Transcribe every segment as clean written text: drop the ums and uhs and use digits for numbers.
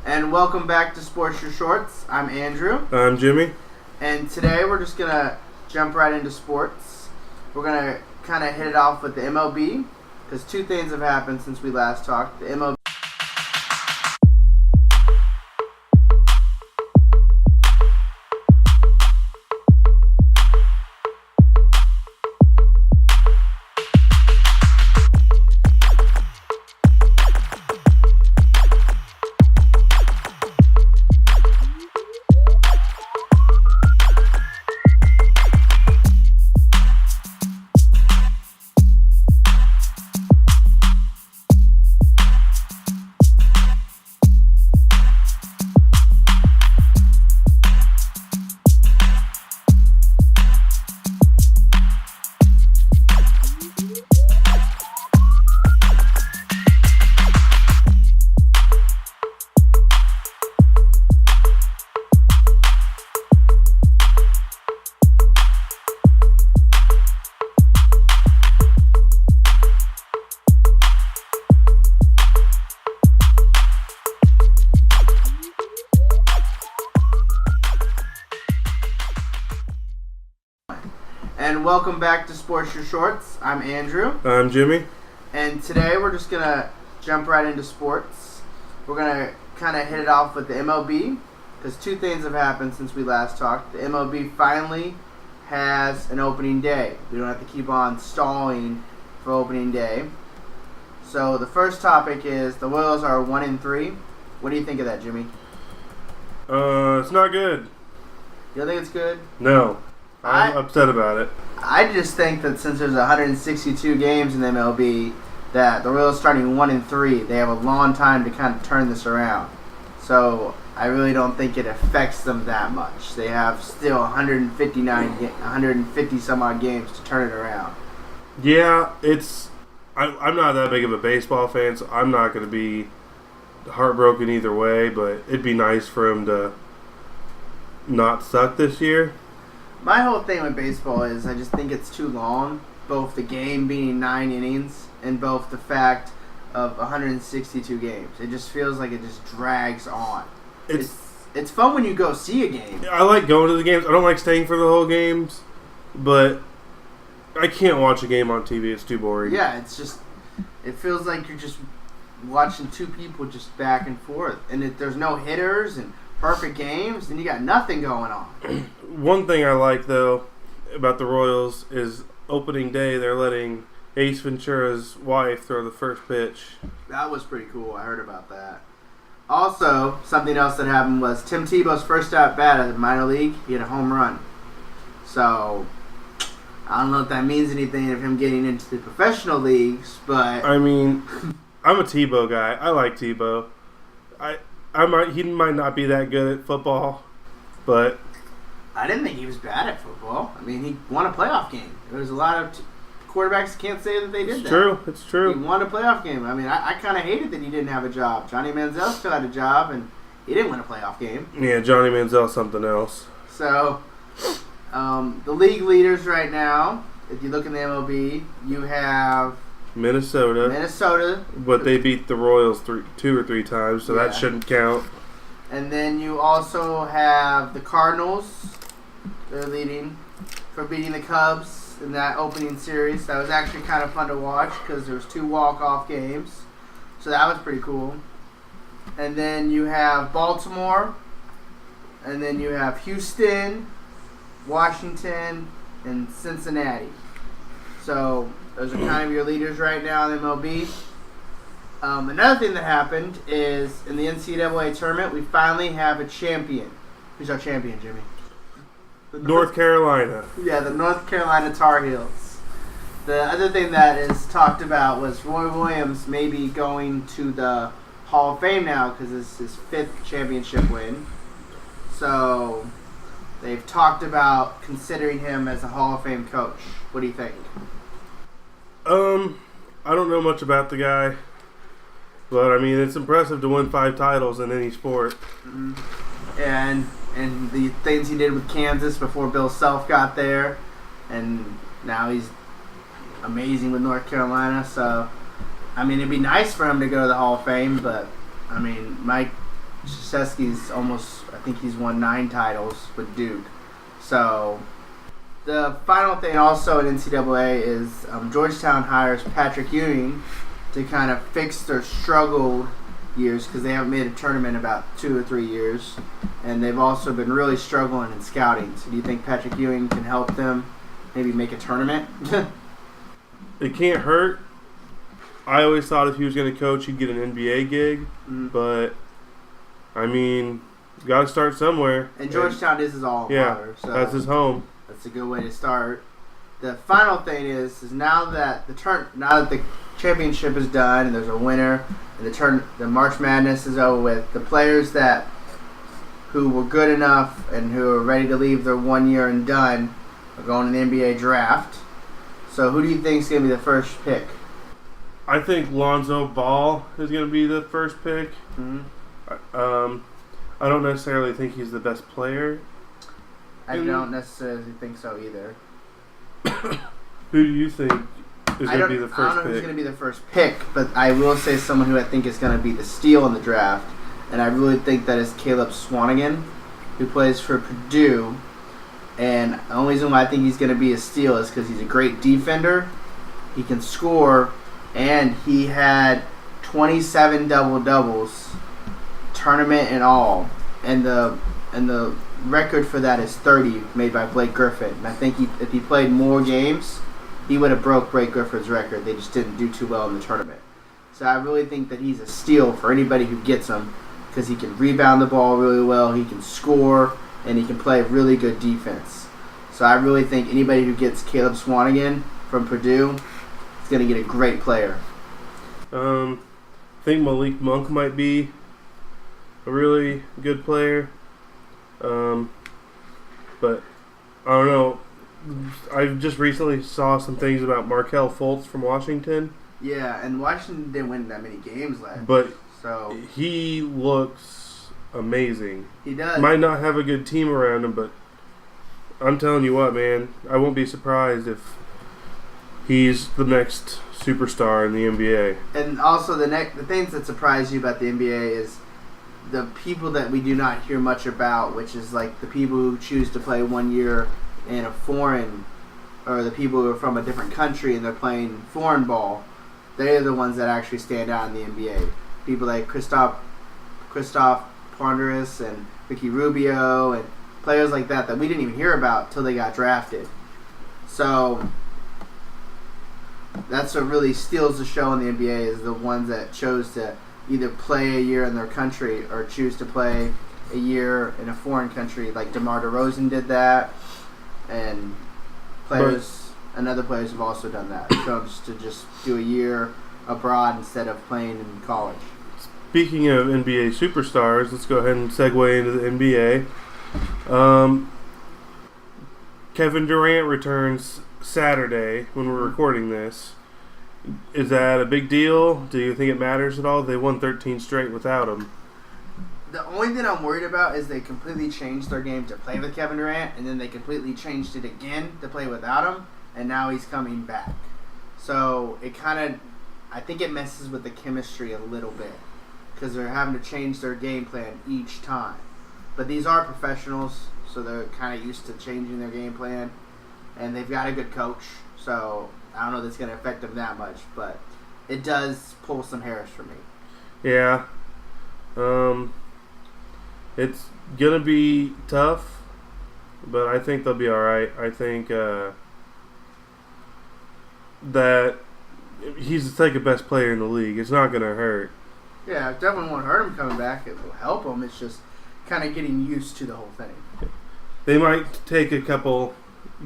And welcome back to Sports Your Shorts. I'm Andrew. I'm Jimmy. And today we're just going to jump right into sports. We're going to kind of hit it off with the MLB because two things have happened since we last talked. The MLB. And welcome back to Sports Your Shorts. I'm Andrew. I'm Jimmy. And today we're just going to jump right into sports. We're going to kind of hit it off with the MLB because two things have happened since we last talked. The MLB finally has an opening day. We don't have to keep on stalling for opening day. So the first topic is the Royals are 1-3. What do you think of that, Jimmy? It's not good. You don't think it's good? No. I'm upset about it. I just think that since there's 162 games in the MLB, that the Royals starting 1-3, they have a long time to kind of turn this around. So I really don't think it affects them that much. They have still 150 some odd games to turn it around. Yeah, I'm not that big of a baseball fan, so I'm not going to be heartbroken either way, but it'd be nice for him to not suck this year. My whole thing with baseball is I just think it's too long, both the game being 9 innings and both the fact of 162 games. It just feels like it just drags on. It's fun when you go see a game. I like going to the games. I don't like staying for the whole games, but I can't watch a game on TV. It's too boring. Yeah, it feels like you're just watching two people just back and forth. And if there's no hitters and perfect games, then you got nothing going on. One thing I like, though, about the Royals is opening day, they're letting Ace Ventura's wife throw the first pitch. That was pretty cool. I heard about that. Also, something else that happened was Tim Tebow's first at-bat at the minor league, he had a home run. So, I don't know if that means anything of him getting into the professional leagues, but... I mean, I'm a Tebow guy. I like Tebow. He might not be that good at football, but... I didn't think he was bad at football. I mean, he won a playoff game. There's a lot of quarterbacks can't say that they did that. It's true. He won a playoff game. I mean, I kind of hated that he didn't have a job. Johnny Manziel still had a job, and he didn't win a playoff game. Yeah, Johnny Manziel's something else. So, the league leaders right now, if you look in the MLB, you have... Minnesota. But they beat the Royals 2 or 3 times, so that shouldn't count. And then you also have the Cardinals. They're leading for beating the Cubs in that opening series. That was actually kind of fun to watch because there was 2 walk-off games. So that was pretty cool. And then you have Baltimore. And then you have Houston, Washington, and Cincinnati. So those are kind of your leaders right now in the MLB. Another thing that happened is in the NCAA tournament, we finally have a champion. Who's our champion, Jimmy? North Carolina. Yeah, the North Carolina Tar Heels. The other thing that is talked about was Roy Williams maybe going to the Hall of Fame now because it's his 5th championship win. So they've talked about considering him as a Hall of Fame coach. What do you think? I don't know much about the guy, but I mean it's impressive to win 5 titles in any sport. Mm-hmm. And the things he did with Kansas before Bill Self got there, and now he's amazing with North Carolina. So, I mean, it'd be nice for him to go to the Hall of Fame, but I mean, Krzyzewski's I think he's won 9 titles with Duke. So the final thing also in NCAA is Georgetown hires Patrick Ewing to kind of fix their struggled years because they haven't made a tournament in about 2 or 3 years, and they've also been really struggling in scouting. So do you think Patrick Ewing can help them maybe make a tournament? It can't hurt. I always thought if he was going to coach, he'd get an NBA gig, but I mean, you got to start somewhere. And Georgetown is his alma mater, so that's his home. That's a good way to start. The final thing is now that the championship is done and there's a winner, and the March Madness is over with, the players who were good enough and who are ready to leave their 1 year and done are going to the NBA draft. So who do you think is going to be the first pick? I think Lonzo Ball is going to be the first pick. Mm-hmm. I don't necessarily think he's the best player. I don't necessarily think so either. Who do you think is going to be the first pick? I don't know who's going to be the first pick, but I will say someone who I think is going to be the steal in the draft, and I really think that is Caleb Swanigan, who plays for Purdue. And the only reason why I think he's going to be a steal is because he's a great defender, he can score, and he had 27 double-doubles, tournament and all. And the record for that is 30, made by Blake Griffin. And I think if he played more games, he would have broke Blake Griffin's record. They just didn't do too well in the tournament. So I really think that he's a steal for anybody who gets him because he can rebound the ball really well, he can score, and he can play really good defense. So I really think anybody who gets Caleb Swanigan from Purdue is going to get a great player. I think Malik Monk might be a really good player. But I don't know. I just recently saw some things about Markelle Fultz from Washington. Yeah, and Washington didn't win that many games last year. But so he looks amazing. He does. Might not have a good team around him, but I'm telling you what, man, I won't be surprised if he's the next superstar in the NBA. And also the things that surprise you about the NBA is the people that we do not hear much about, which is like the people who choose to play 1 year in a foreign, or the people who are from a different country and they're playing foreign ball. They're the ones that actually stand out in the NBA. People like Christoph Ponderas and Ricky Rubio and players like that we didn't even hear about till they got drafted. So that's what really steals the show in the NBA, is the ones that chose to either play a year in their country or choose to play a year in a foreign country, like DeMar DeRozan did that, and other players have also done that. Chose to just do a year abroad instead of playing in college. Speaking of NBA superstars, let's go ahead and segue into the NBA. Kevin Durant returns Saturday when we're recording this. Is that a big deal? Do you think it matters at all? They won 13 straight without him. The only thing I'm worried about is they completely changed their game to play with Kevin Durant, and then they completely changed it again to play without him, and now he's coming back. So I think it messes with the chemistry a little bit because they're having to change their game plan each time. But these are professionals, so they're kind of used to changing their game plan, and they've got a good coach, so I don't know if it's going to affect them that much, but it does pull some hairs for me. Yeah. It's going to be tough, but I think they'll be all right. I think that he's the second best player in the league. It's not going to hurt. Yeah, it definitely won't hurt him coming back. It will help him. It's just kind of getting used to the whole thing. They might take a couple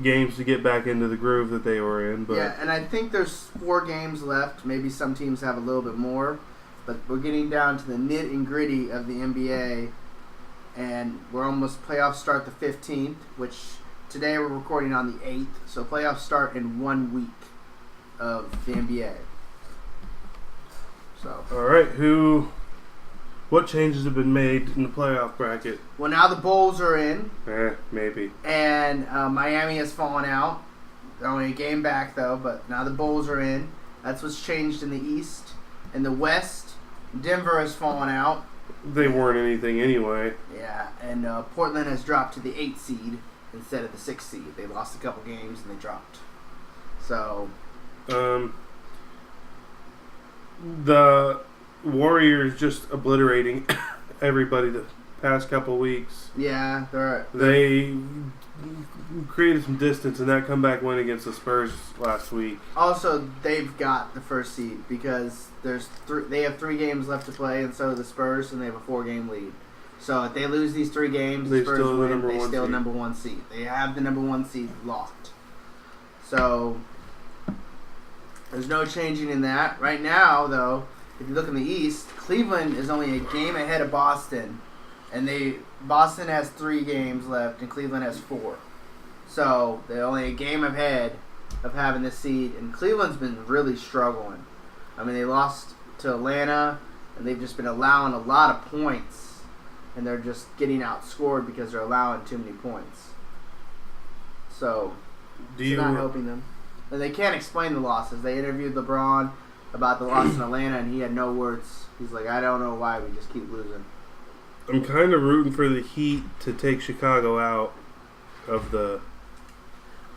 games to get back into the groove that they were in. But yeah, and I think there's 4 games left. Maybe some teams have a little bit more. But we're getting down to the nit and gritty of the NBA. And we're almost, playoffs start the 15th, which today we're recording on the 8th. So playoffs start in 1 week of the NBA. So. All right, what changes have been made in the playoff bracket? Well, now the Bulls are in. Maybe. And Miami has fallen out. They're only a game back, though, but now the Bulls are in. That's what's changed in the East. In the West, Denver has fallen out. They weren't anything anyway. Yeah, and Portland has dropped to the 8th seed instead of the 6th seed. They lost a couple games and they dropped. So, the Warriors just obliterating everybody the past couple weeks. yeah, They created some distance in that comeback win against the Spurs last week. also they've got the first seed because they have 3 games left to play, and so do the Spurs, and they have a 4-game lead. So if they lose these 3 games, the Spurs win. They still number 1 seed. They have the number 1 seed locked. So there's no changing in that. Right now, though, if you look in the East, Cleveland is only a game ahead of Boston, and Boston has 3 games left, and Cleveland has 4. So they're only a game ahead of having this seed, and Cleveland's been really struggling. I mean, they lost to Atlanta, and they've just been allowing a lot of points, and they're just getting outscored because they're allowing too many points. So it's not helping them. And they can't explain the losses. They interviewed LeBron about the loss in Atlanta, and he had no words. He's like, I don't know why we just keep losing. I'm kind of rooting for the Heat to take Chicago out of the...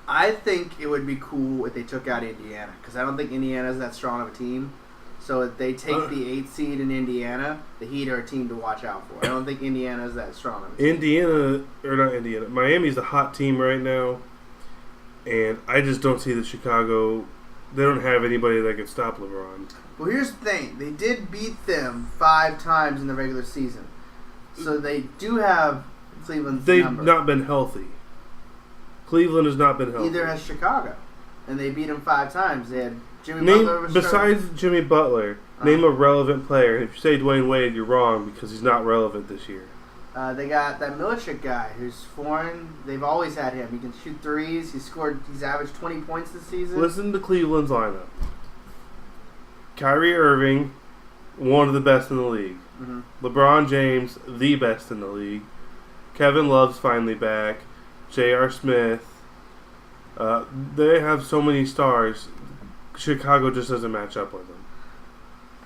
I think it would be cool if they took out Indiana, because I don't think Indiana's that strong of a team. So if they take the 8th seed in Indiana, the Heat are a team to watch out for. I don't think Indiana's that strong of a team. Miami's a hot team right now, and I just don't see that Chicago... They don't have anybody that can stop LeBron. Well, here's the thing. They did beat them 5 times in the regular season. So they do have Cleveland's number. They've not been healthy. Cleveland has not been healthy. Neither has Chicago. And they beat them 5 times. They had Jimmy Butler. Besides Jimmy Butler, name a relevant player. If you say Dwayne Wade, you're wrong because he's not relevant this year. They got that Milicic guy who's foreign. They've always had him. He can shoot threes. He's averaged 20 points this season. Listen to Cleveland's lineup. Kyrie Irving, one of the best in the league. Mm-hmm. LeBron James, the best in the league. Kevin Love's finally back. J.R. Smith. They have so many stars. Chicago just doesn't match up with them.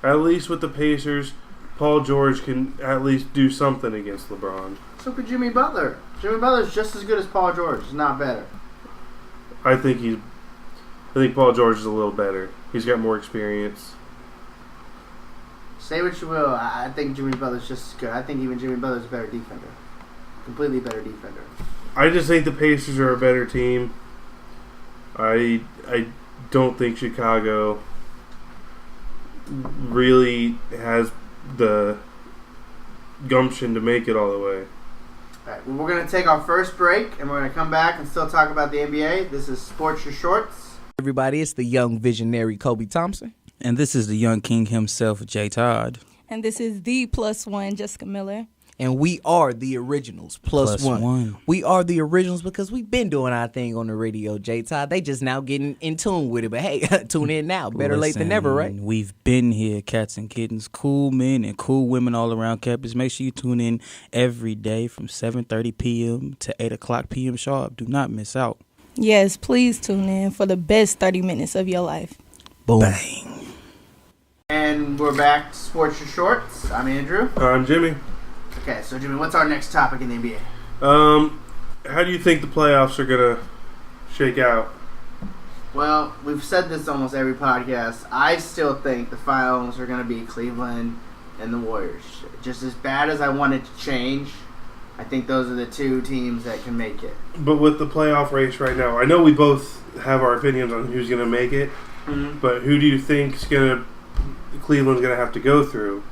At least with the Pacers, Paul George can at least do something against LeBron. So could Jimmy Butler. Jimmy Butler's just as good as Paul George. He's not better. I think Paul George is a little better. He's got more experience. Say what you will. I think Jimmy Butler's just as good. I think even Jimmy Butler's a better defender. Completely better defender. I just think the Pacers are a better team. I don't think Chicago really has the gumption to make it all the way. Alright, well, we're going to take our first break, and we're going to come back and still talk about the NBA. This is Sports Your Shorts. Everybody, it's the young visionary Kobe Thompson. And this is the young king himself, Jay Todd. And this is the +1, Jessica Miller. And we are the originals, plus one. We are the originals because we've been doing our thing on the radio, J Todd. They just now getting in tune with it. But hey, tune in now. Better late than never, right? We've been here, cats and kittens, cool men and cool women all around campus. Make sure you tune in every day from 7:30 p.m. to 8 o'clock p.m. sharp. Do not miss out. Yes, please tune in for the best 30 minutes of your life. Boom. Bang. And we're back to Sports Your Shorts. I'm Andrew. I'm Jimmy. Okay, so Jimmy, what's our next topic in the NBA? How do you think the playoffs are going to shake out? Well, we've said this almost every podcast. I still think the finals are going to be Cleveland and the Warriors. Just as bad as I want it to change, I think those are the 2 teams that can make it. But with the playoff race right now, I know we both have our opinions on who's going to make it, but who do you think Cleveland's going to have to go through?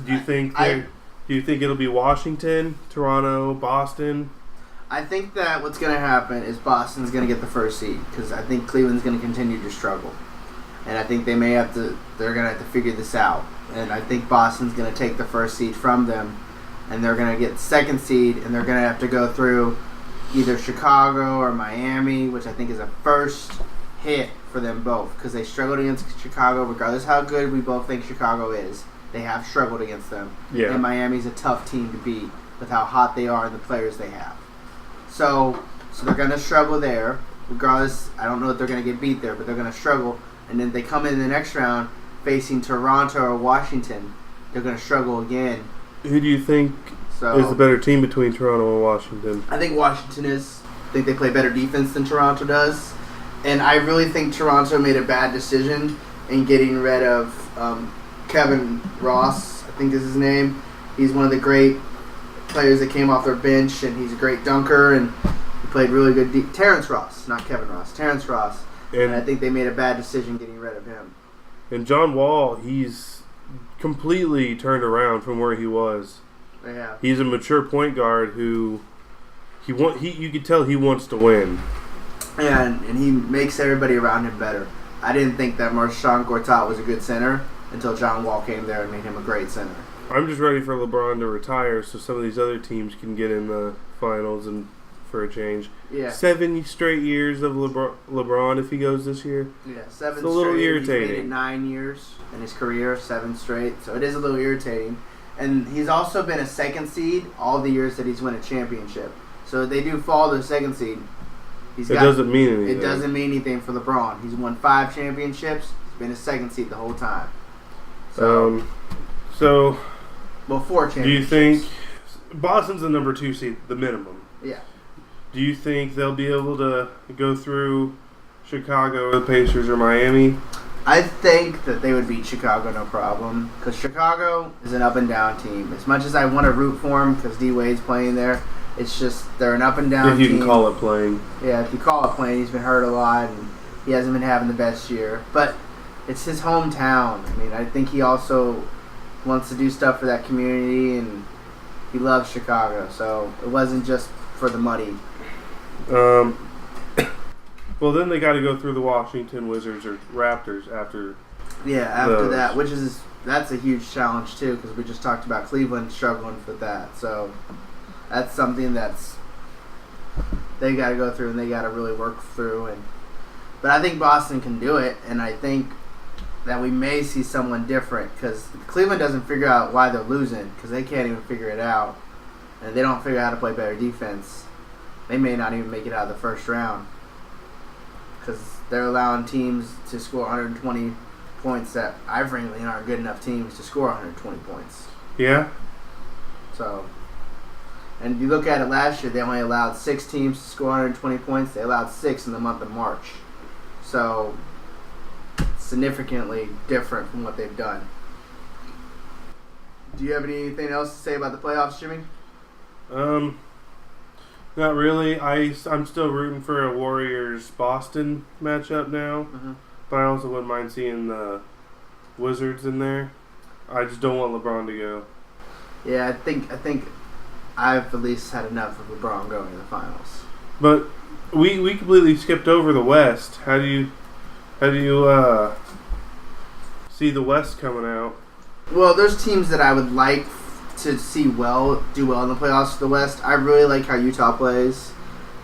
Do you think it'll be Washington, Toronto, Boston? I think that what's going to happen is Boston's going to get the first seed because I think Cleveland's going to continue to struggle, and I think they're going to have to figure this out. And I think Boston's going to take the first seed from them, and they're going to get the second seed, and they're going to have to go through either Chicago or Miami, which I think is a first hit for them both because they struggled against Chicago, regardless how good we both think Chicago is. They have struggled against them. Yeah. And Miami's a tough team to beat with how hot they are and the players they have. So they're going to struggle there. Regardless, I don't know if they're going to get beat there, but they're going to struggle. And then they come in the next round facing Toronto or Washington. they're going to struggle again. Who do you think is the better team between Toronto and Washington? I think Washington is. I think they play better defense than Toronto does. And I really think Toronto made a bad decision in getting rid of Kevin Ross, I think is his name. He's one of the great players that came off their bench, and he's a great dunker, and he played really good. Terrence Ross, not Kevin Ross. Terrence Ross. And I think they made a bad decision getting rid of him. And John Wall, he's completely turned around from where he was. Yeah. He's a mature point guard who you could tell he wants to win. And he makes everybody around him better. I didn't think that Marchand Gortat was a good center until John Wall came there and made him a great center. I'm just ready for LeBron to retire so some of these other teams can get in the finals and for a change. Yeah. 7 straight years of LeBron if he goes this year. Yeah, 7 it's a little straight. irritating. He's made it 9 years in his career, 7 straight. So it is a little irritating. And he's also been a second seed all the years that he's won a championship. So they do fall to the second seed. It doesn't mean anything. It doesn't mean anything for LeBron. He's won 5 championships. He's been a second seed the whole time. So 4 championships. Do you think Boston's the number 2 seed, the minimum? Yeah. Do you think they'll be able to go through Chicago or the Pacers or Miami? I think that they would beat Chicago no problem because Chicago is an up and down team. As much as I want to root for them because D Wade's playing there, it's just they're an up and down team. If you can call it playing. Yeah, if you call it playing, he's been hurt a lot and he hasn't been having the best year. But it's his hometown. I mean, I think he also wants to do stuff for that community and he loves Chicago. So it wasn't just for the money. Well, then they got to go through the Washington Wizards or Raptors after. Yeah, after that, that's a huge challenge too because we just talked about Cleveland struggling with that. So that's something that's they got to go through and they got to really work through. But I think Boston can do it, and I think that we may see someone different because Cleveland doesn't figure out why they're losing because they can't even figure it out, and they don't figure out how to play better defense. They may not even make it out of the first round because they're allowing teams to score 120 points that I frankly aren't good enough teams to score 120 points. Yeah. So, and you look at it last year, they only allowed 6 teams to score 120 points. They allowed 6 in the month of March. So, significantly different from what they've done. Do you have anything else to say about the playoffs, Jimmy? Not really. I'm still rooting for a Warriors-Boston matchup now. Mm-hmm. But I also wouldn't mind seeing the Wizards in there. I just don't want LeBron to go. Yeah, I think I've at least had enough of LeBron going to the finals. But we completely skipped over the West. How do you see the West coming out? Well, there's teams that I would like to see do well in the playoffs for the West. I really like how Utah plays.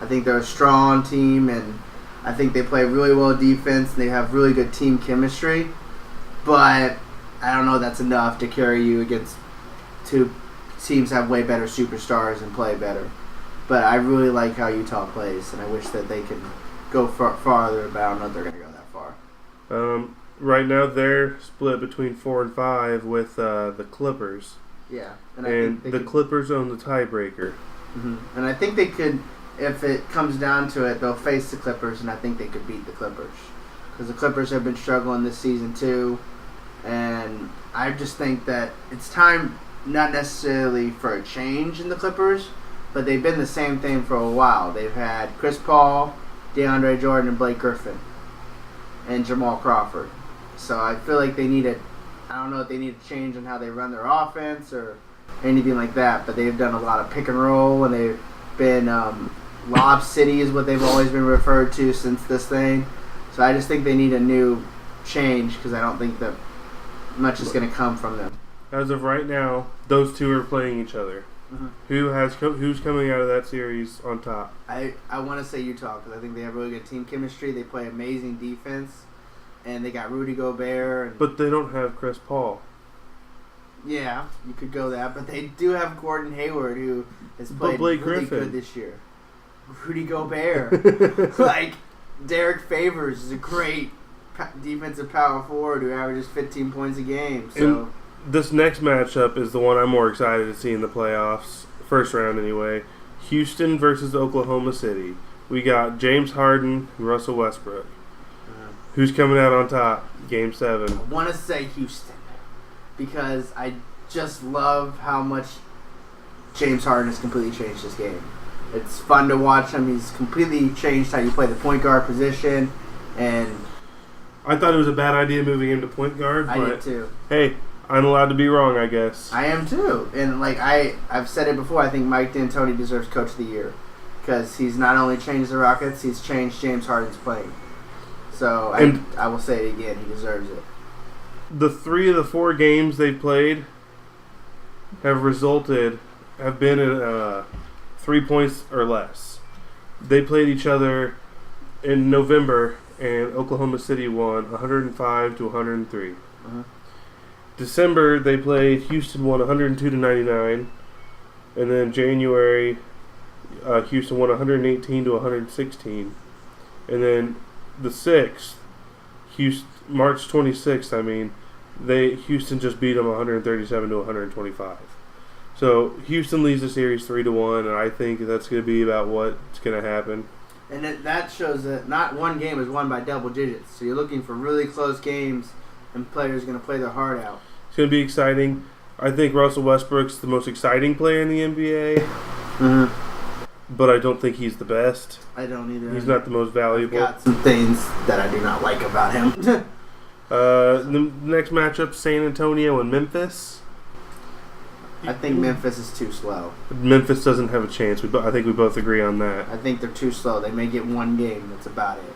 I think they're a strong team, and I think they play really well defense, and they have really good team chemistry. But I don't know if that's enough to carry you against 2 teams that have way better superstars and play better. But I really like how Utah plays, and I wish that they could go farther, but I don't know if they're going to go that far. Right now they're split between 4 and 5 with the Clippers. Yeah. And the Clippers own the tiebreaker. Mm-hmm. And I think they could, if it comes down to it, they'll face the Clippers, and I think they could beat the Clippers. Because the Clippers have been struggling this season too. And I just think that it's time, not necessarily for a change in the Clippers, but they've been the same thing for a while. They've had Chris Paul, DeAndre Jordan, and Blake Griffin, and Jamal Crawford. So I feel like they need I don't know if they need a change in how they run their offense or anything like that, but they've done a lot of pick and roll, and they've been Lob City is what they've always been referred to since this thing. So I just think they need a new change because I don't think that much is going to come from them. As of right now, those 2 are playing each other. Mm-hmm. Who's coming out of that series on top? I want to say Utah because I think they have really good team chemistry. They play amazing defense, and they got Rudy Gobert. But they don't have Chris Paul. Yeah, you could go that, but they do have Gordon Hayward, who has played Blake really Griffin. good this year. Rudy Gobert, like Derek Favors, is a great defensive power forward who averages 15 points a game. So this next matchup is the one I'm more excited to see in the playoffs. First round, anyway. Houston versus Oklahoma City. We got James Harden and Russell Westbrook. Who's coming out on top? Game 7. I want to say Houston because I just love how much James Harden has completely changed this game. It's fun to watch him. He's completely changed how you play the point guard position, and I thought it was a bad idea moving him to point guard, but I did too. Hey, I'm allowed to be wrong, I guess. I am too, and like I've said it before. I think Mike D'Antoni deserves Coach of the Year because he's not only changed the Rockets, he's changed James Harden's playing. So I will say it again. He deserves it. The 3 of the 4 games they've played have been in 3 points or less. They played each other in November, and Oklahoma City won 105 to 103. Uh-huh. December they played. Houston won 102 to 99, and then January, Houston won 118 to 116, and then the 6th, March 26th. Houston just beat them 137 to 125. So Houston leads the series 3-1, and I think that's going to be about what's going to happen. And that shows that not one game is won by double digits. So you're looking for really close games, and players are going to play their heart out. It's going to be exciting. I think Russell Westbrook's the most exciting player in the NBA, but I don't think he's the best. I don't either. He's not the most valuable. I've got some things that I do not like about him. The next matchup, San Antonio and Memphis. I think Memphis is too slow. Memphis doesn't have a chance. I think we both agree on that. I think they're too slow. They may get one game. That's about it.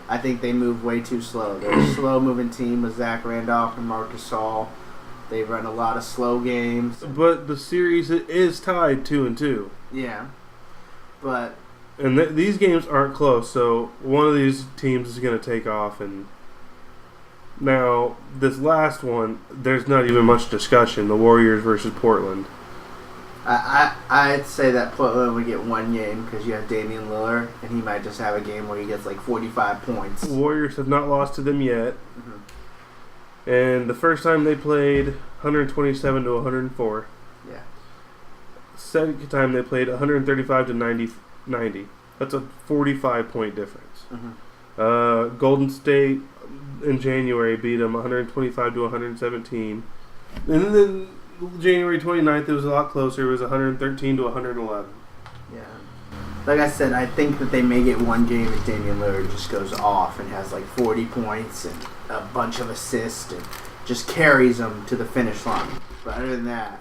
I think they move way too slow. They're a slow-moving team with Zach Randolph and Marc Gasol. They run a lot of slow games. But the series is tied 2-2. Yeah. But... And these games aren't close, so one of these teams is going to take off. And now, this last one, there's not even much discussion. The Warriors versus Portland. I'd say that Portland would get one game because you have Damian Lillard, and he might just have a game where he gets like 45 points. The Warriors have not lost to them yet. And the first time they played, 127 to 104. Yeah. Second time they played, 135 to 90. That's a 45-point difference. Golden State in January beat them 125 to 117. And then January 29th, it was a lot closer. It was 113 to 111. Yeah. Like I said, I think that they may get one game if Damian Lillard just goes off and has like 40 points and a bunch of assists and just carries them to the finish line. But other than that...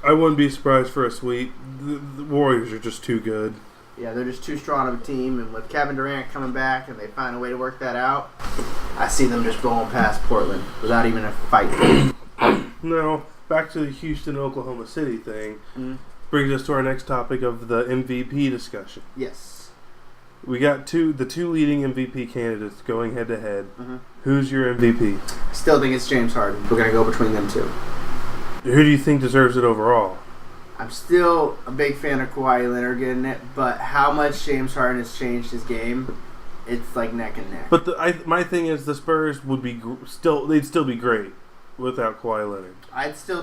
I wouldn't be surprised for a sweep. The Warriors are just too good. Yeah, they're just too strong of a team. And with Kevin Durant coming back and they find a way to work that out, I see them just blowing past Portland without even a fight. Now, back to the Houston-Oklahoma City thing. Brings us to our next topic of the MVP discussion. Yes. We got the two leading MVP candidates going head-to-head. Who's your MVP? Still think it's James Harden. We're going to go between them two. Who do you think deserves it overall? I'm still a big fan of Kawhi Leonard getting it, but how much James Harden has changed his game, it's like neck and neck. But my thing is the Spurs would be they'd still be great without Kawhi Leonard.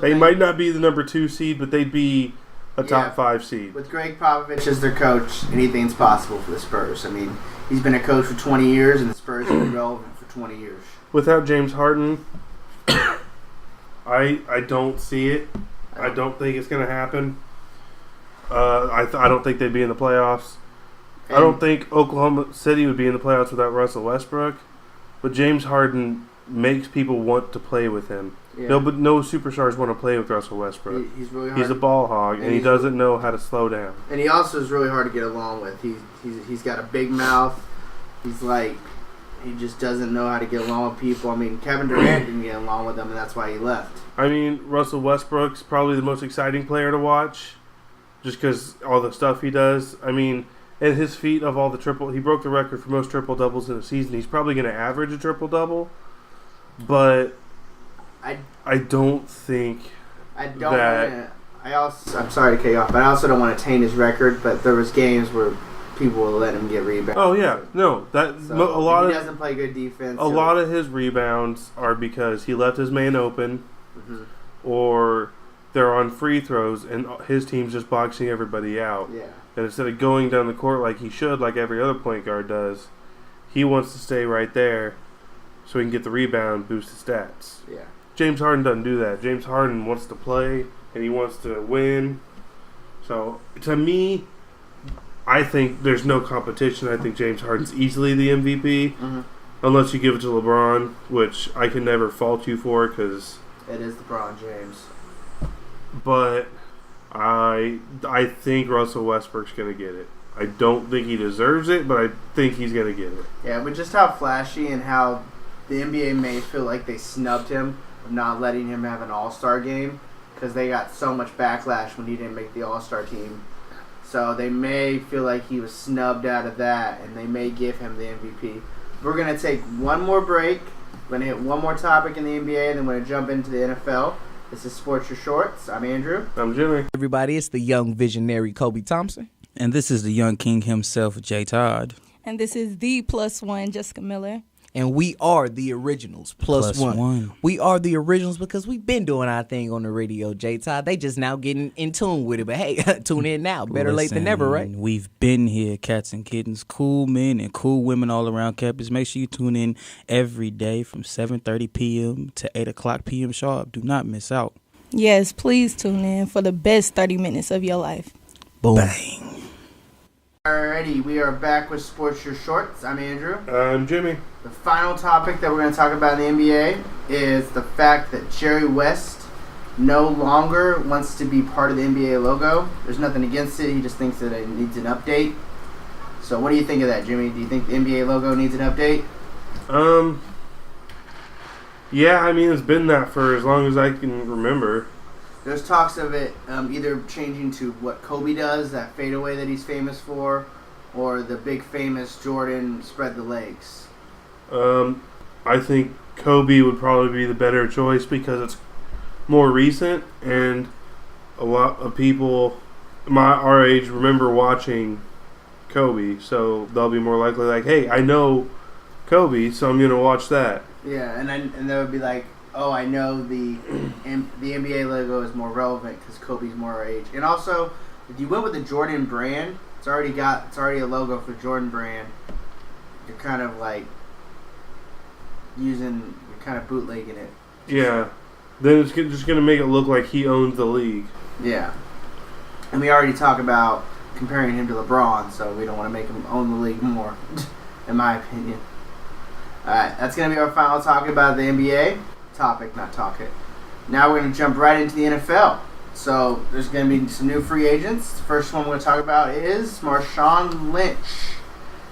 They might not be the number 2 seed, but they'd be a top 5 seed. With Greg Popovich as their coach, anything's possible for the Spurs. I mean, he's been a coach for 20 years, and the Spurs have been relevant for 20 years. Without James Harden, I don't see it. I don't think it's going to happen. I don't think they'd be in the playoffs. I don't think Oklahoma City would be in the playoffs without Russell Westbrook. But James Harden makes people want to play with him. Yeah. No superstars want to play with Russell Westbrook. He's really hard. He's a ball hog, and he doesn't know how to slow down. And he also is really hard to get along with. He's got a big mouth. He just doesn't know how to get along with people. I mean, Kevin Durant didn't get along with him, and that's why he left. I mean, Russell Westbrook's probably the most exciting player to watch, just because all the stuff he does. I mean, at his feet of all the he broke the record for most triple doubles in a season. He's probably going to average a triple double, but I don't think I'm sorry to cut you off, but I also don't want to taint his record. But there was games where people will let him get rebounds. Oh yeah, no, he doesn't play good defense. A lot of his rebounds are because he left his man open, or they're on free throws and his team's just boxing everybody out. Yeah. And instead of going down the court like he should, like every other point guard does, he wants to stay right there so he can get the rebound, boost his stats. Yeah. James Harden doesn't do that. James Harden wants to play and he wants to win. So, to me, I think there's no competition. I think James Harden's easily the MVP, unless you give it to LeBron, which I can never fault you for because it is LeBron James. But I think Russell Westbrook's going to get it. I don't think he deserves it, but I think he's going to get it. Yeah, but just how flashy and how the NBA may feel like they snubbed him of not letting him have an All-Star game because they got so much backlash when he didn't make the All-Star team. So they may feel like he was snubbed out of that, and they may give him the MVP. We're going to take one more break. We're going to hit one more topic in the NBA, and then we're going to jump into the NFL. This is Sports Your Shorts. I'm Andrew. I'm Jimmy. Everybody, it's the young visionary Kobe Thompson. And this is the young king himself, Jay Todd. And this is the +1, Jessica Miller. And we are the originals, plus one. We are the originals because we've been doing our thing on the radio, J Todd. They just now getting in tune with it. But hey, tune in now. Better late than never, right? We've been here, cats and kittens, cool men and cool women all around campus. Make sure you tune in every day from 7:30 p.m. to 8 o'clock p.m. sharp. Do not miss out. Yes, please tune in for the best 30 minutes of your life. Boom. Bang. Alrighty, we are back with Sports Your Shorts. I'm Andrew. I'm Jimmy. The final topic that we're going to talk about in the NBA is the fact that Jerry West no longer wants to be part of the NBA logo. There's nothing against it. He just thinks that it needs an update. So what do you think of that, Jimmy? Do you think the NBA logo needs an update? Yeah, I mean, it's been that for as long as I can remember. There's talks of it either changing to what Kobe does, that fadeaway that he's famous for, or the big famous Jordan spread the legs. I think Kobe would probably be the better choice because it's more recent and a lot of people our age remember watching Kobe, so they'll be more likely like, hey, I know Kobe, so I'm going to watch that. Yeah, and they would be like, oh, I know the NBA logo is more relevant because Kobe's more our age. And also, if you went with the Jordan brand, it's already a logo for Jordan brand. You're kind of like you're kind of bootlegging it. Yeah, then it's just going to make it look like he owns the league. Yeah, and we already talked about comparing him to LeBron, so we don't want to make him own the league more, in my opinion. All right, that's going to be our final talk about the NBA. Topic, not talk it. Now we're going to jump right into the NFL. So there's going to be some new free agents. The first one we're going to talk about is Marshawn Lynch.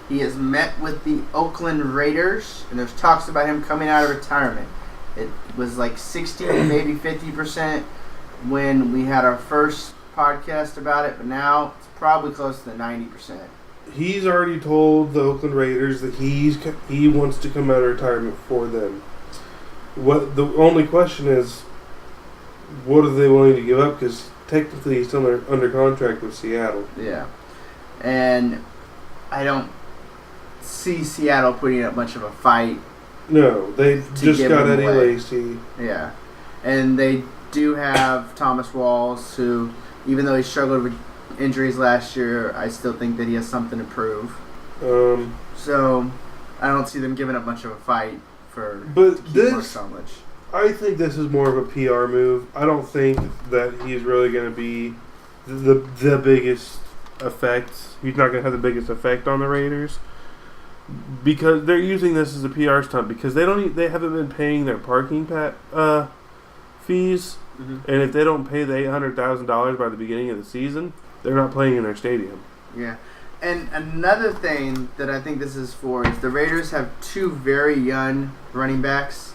He has met with the Oakland Raiders, and there's talks about him coming out of retirement. It was like 60, maybe 50% when we had our first podcast about it, but now it's probably close to the 90%. He's already told the Oakland Raiders that he wants to come out of retirement for them. What the only question is, what are they willing to give up? Because technically he's still under contract with Seattle. Yeah, and I don't see Seattle putting up much of a fight. No, they just got Eddie away. Lacy. Yeah, and they do have Thomas Walls, who, even though he struggled with injuries last year, I still think that he has something to prove. So I don't see them giving up much of a fight for Marshawn Lynch. I think this is more of a PR move. I don't think that he's really going to be the biggest effect. He's not going to have the biggest effect on the Raiders because they're using this as a PR stunt because they haven't been paying their parking fees, and if they don't pay the $800,000 by the beginning of the season, they're not playing in their stadium. Yeah. And another thing that I think this is for is the Raiders have two very young running backs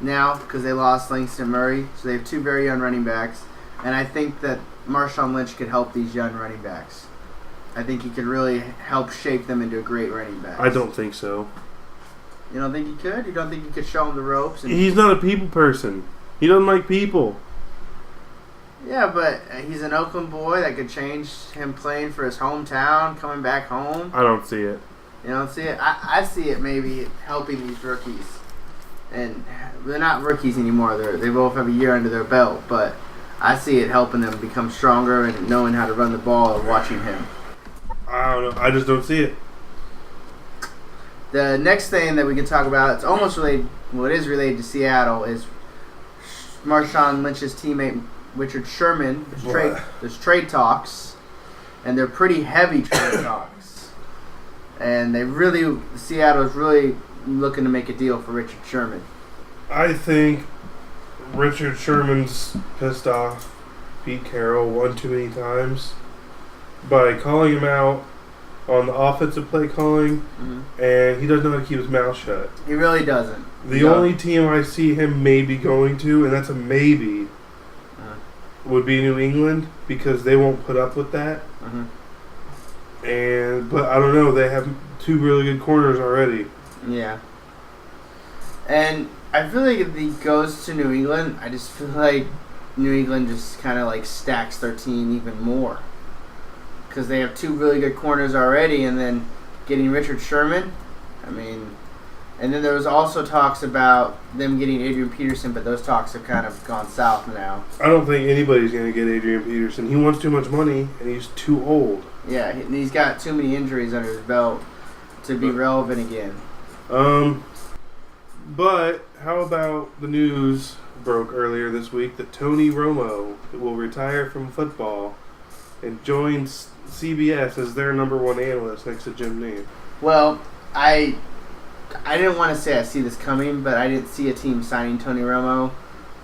now because they lost Langston Murray. So they have two very young running backs. And I think that Marshawn Lynch could help these young running backs. I think he could really help shape them into a great running back. I don't think so. You don't think he could? You don't think he could show them the ropes? He's not a people person. He doesn't like people. Yeah, but he's an Oakland boy that could change him playing for his hometown, coming back home. I don't see it. You don't see it? I see it maybe helping these rookies. and they're not rookies anymore. They both have a year under their belt, but I see it helping them become stronger and knowing how to run the ball and watching him. I don't know. I just don't see it. The next thing that we can talk about, it's almost related, well, it is related to Seattle, is Marshawn Lynch's teammate Richard Sherman. There's trade talks, and they're pretty heavy trade talks. And Seattle is really looking to make a deal for Richard Sherman. I think Richard Sherman's pissed off Pete Carroll one too many times by calling him out on the offensive play calling, and he doesn't know how to keep his mouth shut. He really doesn't. The only team I see him maybe going to, and that's a maybe, would be New England, because they won't put up with that. But I don't know. They have two really good corners already. Yeah. And I feel like if he goes to New England, I just feel like New England just kind of like stacks their team even more. Because they have two really good corners already, and then getting Richard Sherman, and then there was also talks about them getting Adrian Peterson, but those talks have kind of gone south now. I don't think anybody's going to get Adrian Peterson. He wants too much money, and he's too old. Yeah, he's got too many injuries under his belt to be relevant again. But how about the news broke earlier this week that Tony Romo will retire from football and join CBS as their number one analyst next to Jim Nantz. Well, I didn't want to say I see this coming, but I didn't see a team signing Tony Romo,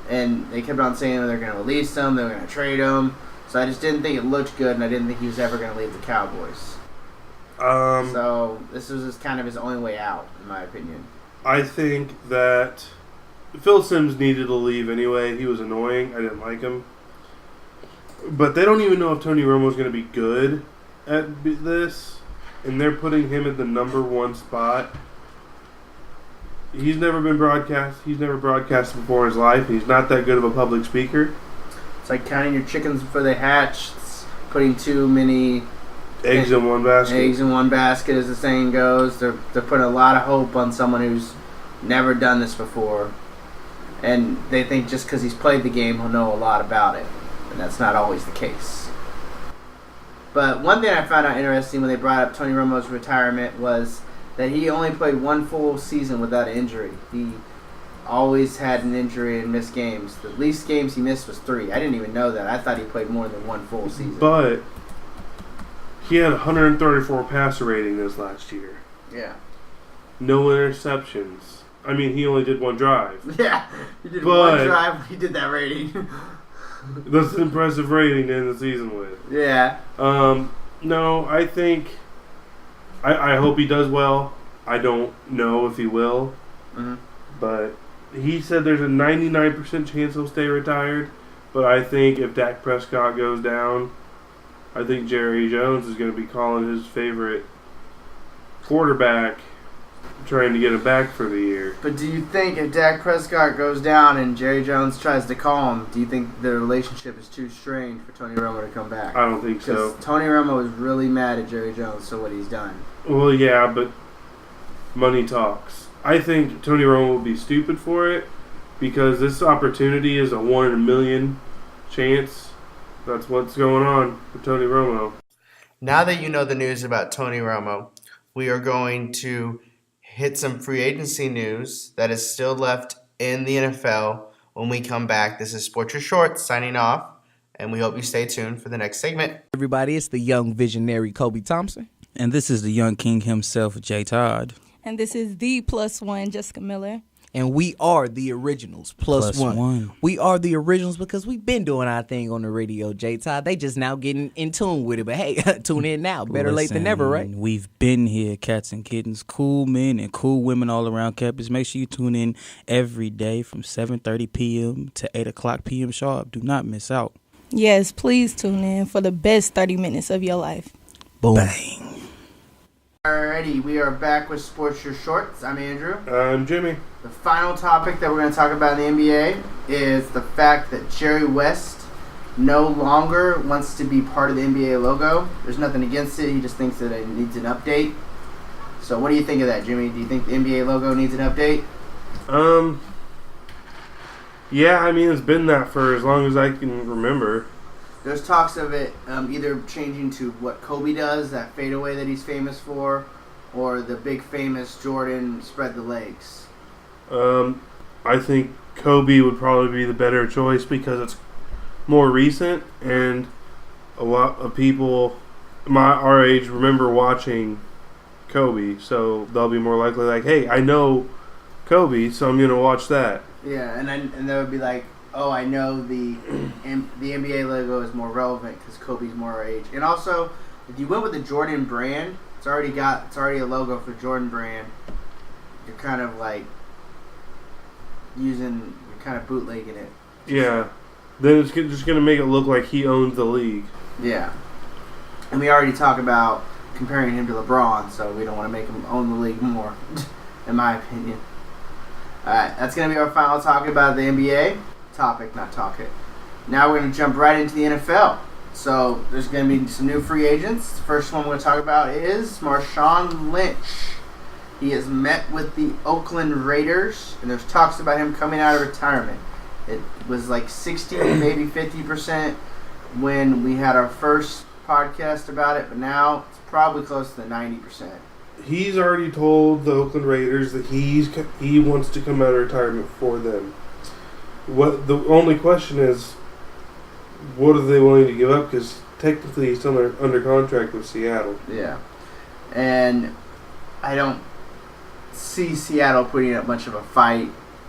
and they kept on saying they're going to release him, they're going to trade him, so I just didn't think it looked good, and I didn't think he was ever going to leave the Cowboys. So this was just kind of his only way out, in my opinion. I think that Phil Simms needed to leave anyway. He was annoying. I didn't like him. But they don't even know if Tony Romo is going to be good at this, and they're putting him at the number one spot. He's never been broadcast. He's never broadcasted before in his life. He's not that good of a public speaker. It's like counting your chickens before they hatch. It's putting too many eggs in one basket. Eggs in one basket, as the saying goes. They're putting a lot of hope on someone who's never done this before, and they think just because he's played the game, he'll know a lot about it, and that's not always the case. But one thing I found out interesting when they brought up Tony Romo's retirement was that he only played one full season without an injury. He always had an injury and missed games. The least games he missed was 3. I didn't even know that. I thought he played more than one full season. But he had 134 passer rating this last year. Yeah. No interceptions. He only did one drive. Yeah, he did one drive when he did that rating. That's an impressive rating to end the season with. Yeah. No, I think... I hope he does well. I don't know if he will. But he said there's a 99% chance he'll stay retired. But I think if Dak Prescott goes down, I think Jerry Jones is going to be calling his favorite quarterback, trying to get him back for the year. But do you think if Dak Prescott goes down and Jerry Jones tries to call him, do you think the relationship is too strained for Tony Romo to come back? I don't think so. Because Tony Romo is really mad at Jerry Jones for what he's done. Well, yeah, but money talks. I think Tony Romo will be stupid for it because this opportunity is a 1 in a million chance. That's what's going on with Tony Romo. Now that you know the news about Tony Romo, we are going to hit some free agency news that is still left in the NFL when we come back. This is Sports Your Shorts signing off, and we hope you stay tuned for the next segment. Everybody, it's the young visionary Kobe Thompson. And this is the young king himself, Jay Todd. And this is the +1, Jessica Miller. And we are the originals, plus one. We are the originals because we've been doing our thing on the radio, J Todd. They just now getting in tune with it. But hey, tune in now. Better late than never, right? We've been here, cats and kittens, cool men and cool women all around campus. Make sure you tune in every day from 7:30 p.m. to 8 o'clock p.m. sharp. Do not miss out. Yes, please tune in for the best 30 minutes of your life. Boom. Bang. Alrighty, we are back with Sports Your Shorts. I'm Andrew. I'm Jimmy. The final topic that we're going to talk about in the NBA is the fact that Jerry West no longer wants to be part of the NBA logo. There's nothing against it. He just thinks that it needs an update. So what do you think of that, Jimmy? Do you think the NBA logo needs an update? Yeah, I mean, it's been that for as long as I can remember. There's talks of it either changing to what Kobe does, that fadeaway that he's famous for, or the big famous Jordan spread the legs. I think Kobe would probably be the better choice because it's more recent, and a lot of people our age remember watching Kobe, so they'll be more likely like, hey, I know Kobe, so I'm going to watch that. Yeah, and they would be like, oh, I know the NBA logo is more relevant because Kobe's more our age. And also, if you went with the Jordan brand, it's already a logo for Jordan brand. You're kind of like you're kind of bootlegging it. Yeah. Then it's just going to make it look like he owns the league. Yeah. And we already talked about comparing him to LeBron, so we don't want to make him own the league more, in my opinion. Alright, that's going to be our final talk about the NBA. Topic, not talk it. Now we're going to jump right into the NFL. So there's going to be some new free agents. The first one we're going to talk about is Marshawn Lynch. He has met with the Oakland Raiders, and there's talks about him coming out of retirement. It was like 60, maybe 50% when we had our first podcast about it, but now it's probably close to the 90%. He's already told the Oakland Raiders that he wants to come out of retirement for them. What the only question is, what are they willing to give up? Because technically he's still under contract with Seattle. Yeah, and I don't see Seattle putting up much of a fight.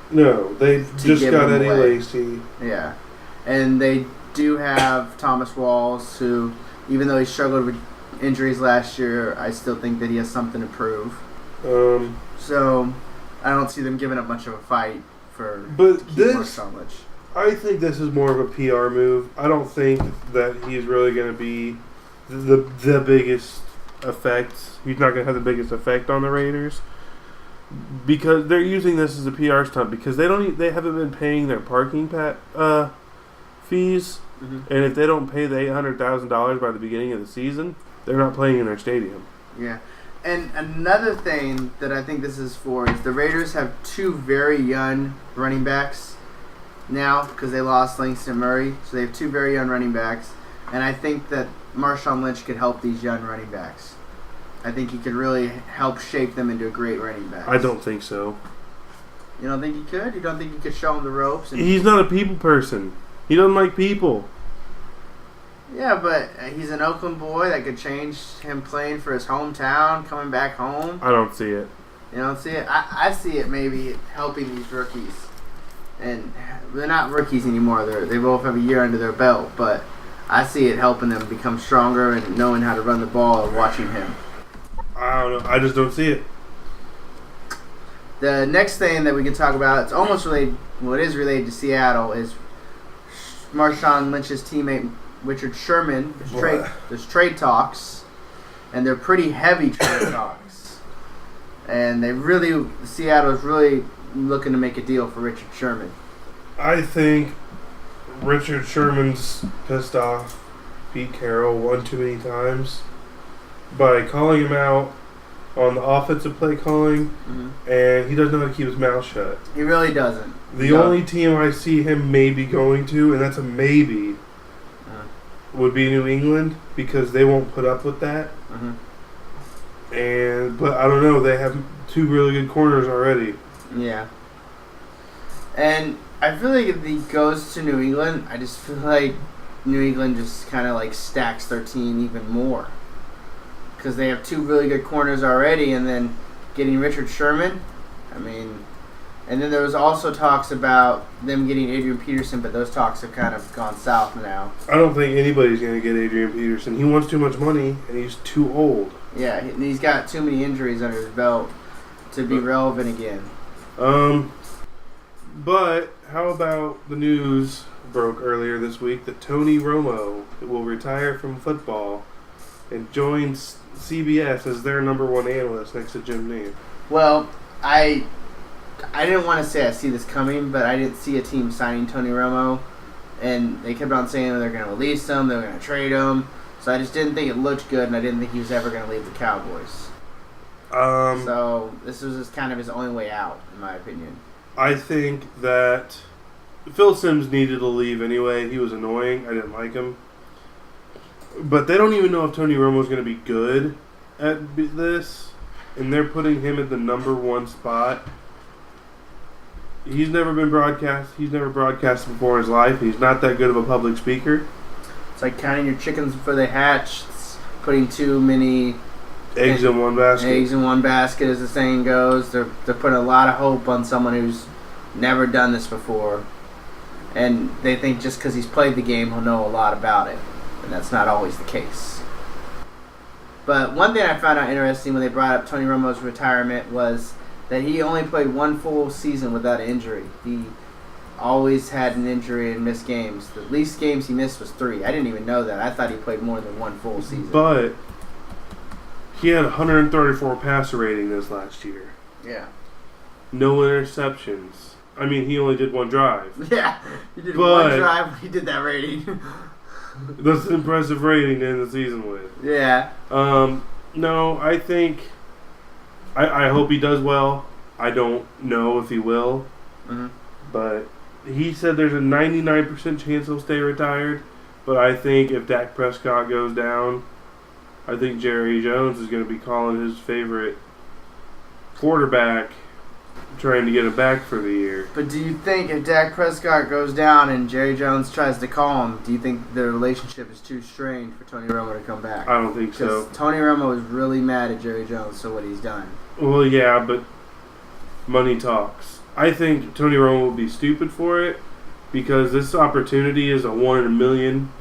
No, they just got Eddie Lacy. Yeah, and they do have Thomas Walls, who, even though he struggled with injuries last year, I still think that he has something to prove. So I don't see them giving up much of a fight for Marshawn Lynch. I think this is more of a PR move. I don't think that he's really going to be the biggest effect. He's not going to have the biggest effect on the Raiders because they're using this as a PR stunt because they haven't been paying their parking fees, and if they don't pay the $800,000 by the beginning of the season, they're not playing in their stadium. Yeah. And another thing that I think this is for is the Raiders have two very young running backs now because they lost Langston Murray. So they have two very young running backs. And I think that Marshawn Lynch could help these young running backs. I think he could really help shape them into a great running back. I don't think so. You don't think he could? You don't think he could show them the ropes? He's not a people person. He doesn't like people. Yeah, but he's an Oakland boy that could change him playing for his hometown, coming back home. I don't see it. You don't see it? I see it maybe helping these rookies. And they're not rookies anymore. They both have a year under their belt. But I see it helping them become stronger and knowing how to run the ball and watching him. I don't know. I just don't see it. The next thing that we can talk about, it's almost related, well, it is related to Seattle, is Marshawn Lynch's teammate Richard Sherman. There's trade talks, and they're pretty heavy trade talks. And Seattle's really looking to make a deal for Richard Sherman. I think Richard Sherman's pissed off Pete Carroll one too many times by calling him out on the offensive play calling, and he doesn't know how to keep his mouth shut. He really doesn't. The only team I see him maybe going to, and that's a maybe, would be New England because they won't put up with that. But I don't know. They have two really good corners already. Yeah. And I feel like if he goes to New England, I just feel like New England just kind of like stacks their team even more. Because they have two really good corners already, and then getting Richard Sherman, and then there was also talks about them getting Adrian Peterson, but those talks have kind of gone south now. I don't think anybody's going to get Adrian Peterson. He wants too much money, and he's too old. Yeah, he's got too many injuries under his belt to be relevant again. But how about the news broke earlier this week that Tony Romo will retire from football and join CBS as their number one analyst next to Jim Nantz. Well, I didn't want to say I see this coming, but I didn't see a team signing Tony Romo, and they kept on saying they're going to release him, they're going to trade him, so I just didn't think it looked good, and I didn't think he was ever going to leave the Cowboys. So this was just kind of his only way out, in my opinion. I think that Phil Simms needed to leave anyway. He was annoying. I didn't like him. But they don't even know if Tony Romo's going to be good at this. And they're putting him at the number one spot. He's never been broadcast. He's never broadcasted before in his life. He's not that good of a public speaker. It's like counting your chickens before they hatch. It's putting too many eggs in one basket. Eggs in one basket, as the saying goes. They're putting a lot of hope on someone who's never done this before. And they think just because he's played the game, he'll know a lot about it. And that's not always the case. But one thing I found out interesting when they brought up Tony Romo's retirement was that he only played one full season without an injury. He always had an injury and missed games. The least games he missed was 3. I didn't even know that. I thought he played more than one full season. But he had 134 passer rating this last year. Yeah. No interceptions. I mean, he only did one drive. Yeah, he did one drive when he did that rating. That's an impressive rating to end the season with. Yeah. No, I think... I hope he does well. I don't know if he will. Mm-hmm. But he said there's a 99% chance he'll stay retired. But I think if Dak Prescott goes down, I think Jerry Jones is going to be calling his favorite quarterback, trying to get him back for the year. But do you think if Dak Prescott goes down and Jerry Jones tries to call him, do you think the relationship is too strained for Tony Romo to come back? I don't think so. Because Tony Romo is really mad at Jerry Jones for what he's done. Well, yeah, but money talks. I think Tony Romo will be stupid for it because this opportunity is a 1 in a million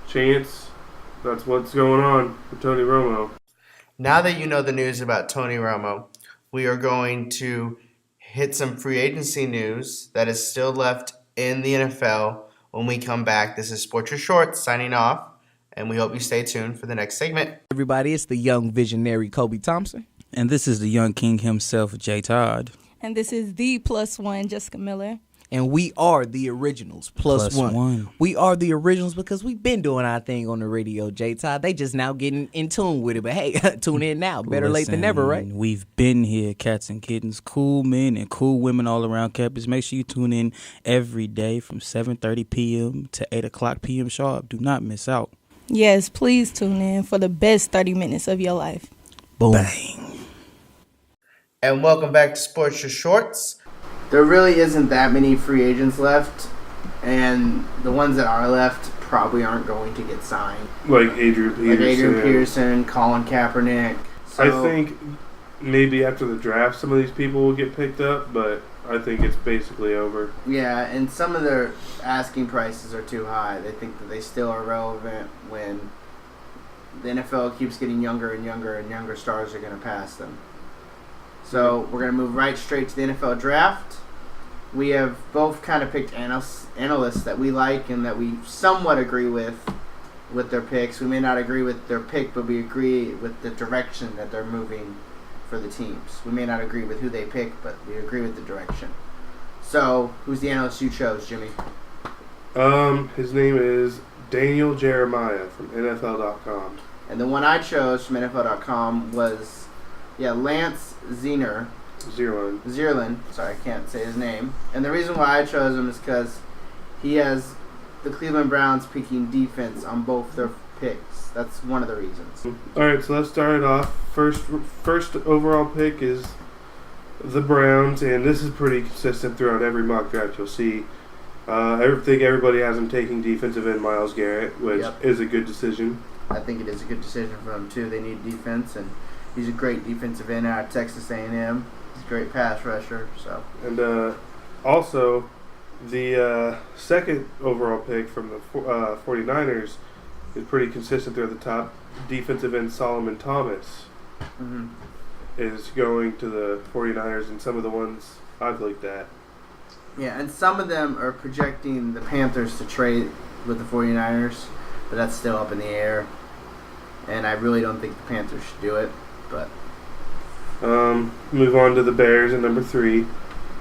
chance. That's what's going on with Tony Romo. Now that you know the news about Tony Romo, we are going to hit some free agency news that is still left in the NFL when we come back. This is Sports Your Shorts signing off, and we hope you stay tuned for the next segment. Everybody, it's the young visionary Kobe Thompson. And this is the young king himself, Jay Todd. And this is the +1, Jessica Miller. And we are the originals, plus one. We are the originals because we've been doing our thing on the radio, J Todd. They just now getting in tune with it. But hey, tune in now. Better late than never, right? We've been here, cats and kittens, cool men and cool women all around campus. Make sure you tune in every day from 7:30 p.m. to 8 o'clock p.m. sharp. Do not miss out. Yes, please tune in for the best 30 minutes of your life. Boom. Bang. And welcome back to Sports Your Shorts. There really isn't that many free agents left, and the ones that are left probably aren't going to get signed. Like Adrian Peterson. Colin Kaepernick. So, I think maybe after the draft some of these people will get picked up, but I think it's basically over. Yeah, and some of their asking prices are too high. They think that they still are relevant when the NFL keeps getting younger and younger, and younger stars are going to pass them. So we're going to move right straight to the NFL draft. We have both kind of picked analysts that we like and that we somewhat agree with their picks. We may not agree with their pick, but we agree with the direction that they're moving for the teams. We may not agree with who they pick, but we agree with the direction. So, who's the analyst you chose, Jimmy? His name is Daniel Jeremiah from NFL.com. And the one I chose from NFL.com was, Lance Zierlein. Sorry, I can't say his name. And the reason why I chose him is because he has the Cleveland Browns picking defense on both their picks. That's one of the reasons. All right, so let's start it off. First overall pick is the Browns, and this is pretty consistent throughout every mock draft you'll see. I think everybody has him taking defensive end Myles Garrett, which is a good decision. I think it is a good decision for them, too. They need defense, and he's a great defensive end out of Texas A&M. He's a great pass rusher. So. And also, the second overall pick from the 49ers is pretty consistent throughout the top. Defensive end Solomon Thomas is going to the 49ers, and some of the ones I've looked at. Yeah, and some of them are projecting the Panthers to trade with the 49ers, but that's still up in the air. And I really don't think the Panthers should do it. But move on to the Bears at number 3.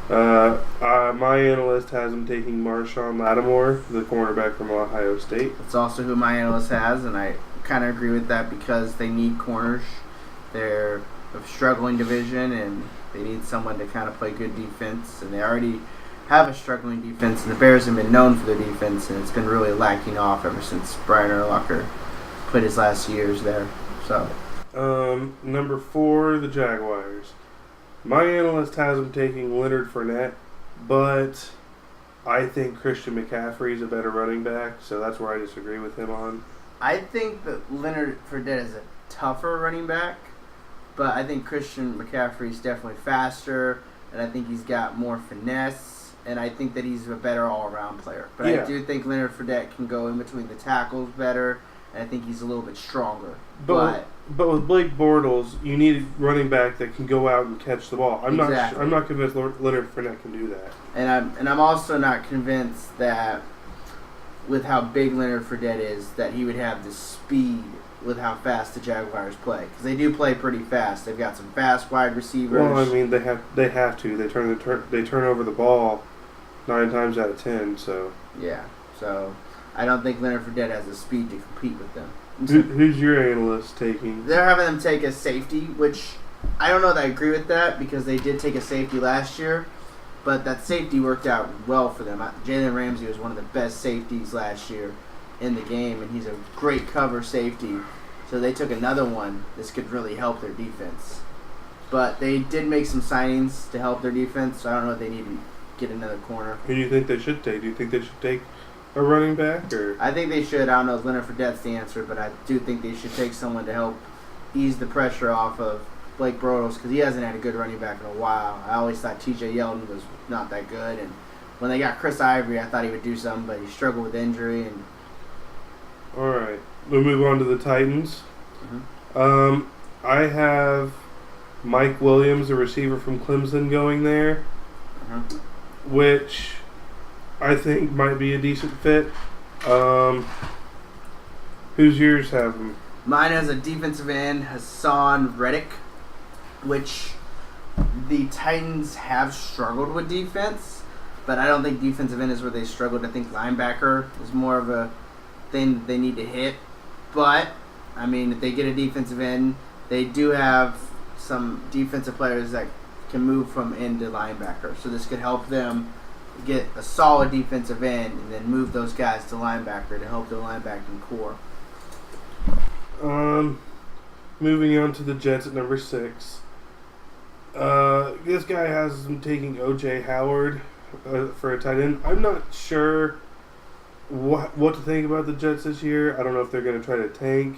My analyst has them taking Marshawn Lattimore, the cornerback from Ohio State. That's also who my analyst has, and I kind of agree with that because they need corners. They're a struggling division, and They need someone to kind of play good defense, and they already have a struggling defense, and the Bears have been known for their defense, and it's been really lacking off ever since Brian Urlacher put his last years there. So, number 4, the Jaguars. My analyst has them taking Leonard Fournette, but I think Christian McCaffrey is a better running back, so that's where I disagree with him on. I think that Leonard Fournette is a tougher running back, but I think Christian McCaffrey is definitely faster, and I think he's got more finesse, and I think that he's a better all-around player. But Yeah. I do think Leonard Fournette can go in between the tackles better, and I think he's a little bit stronger. But with Blake Bortles, you need a running back that can go out and catch the ball. I'm not convinced Leonard Fournette can do that. And I'm also not convinced that with how big Leonard Fournette is, that he would have the speed with how fast the Jaguars play, because they do play pretty fast. They've got some fast wide receivers. Well, I mean, they have to. They turn over the ball 9 times out of 10. So yeah. So I don't think Leonard Fournette has the speed to compete with them. who's your analyst taking? They're having them take a safety, which I don't know that I agree with that, because they did take a safety last year, but that safety worked out well for them. Jalen Ramsey was one of the best safeties last year in the game, and he's a great cover safety. So they took another one. This could really help their defense. But they did make some signings to help their defense, so I don't know if they need to get another corner. Who do you think they should take? Do you think they should take a running back? Or I think they should. I don't know if Leonard Fournette's the answer, but I do think they should take someone to help ease the pressure off of Blake Bortles, because he hasn't had a good running back in a while. I always thought T.J. Yeldon was not that good, and when they got Chris Ivory, I thought he would do something, but he struggled with injury. And all right, we'll move on to the Titans. I have Mike Williams, a receiver from Clemson, going there, which I think might be a decent fit. Who's yours have him? Mine has a defensive end, Hassan Reddick, which the Titans have struggled with defense, but I don't think defensive end is where they struggled. I think linebacker is more of a thing that they need to hit. But, I mean, if they get a defensive end, they do have some defensive players that can move from end to linebacker. So this could help them get a solid defensive end and then move those guys to linebacker to help their linebacking core. Moving on to the Jets at number 6. This guy has them taking O.J. Howard for a tight end. I'm not sure what to think about the Jets this year. I don't know if they're going to try to tank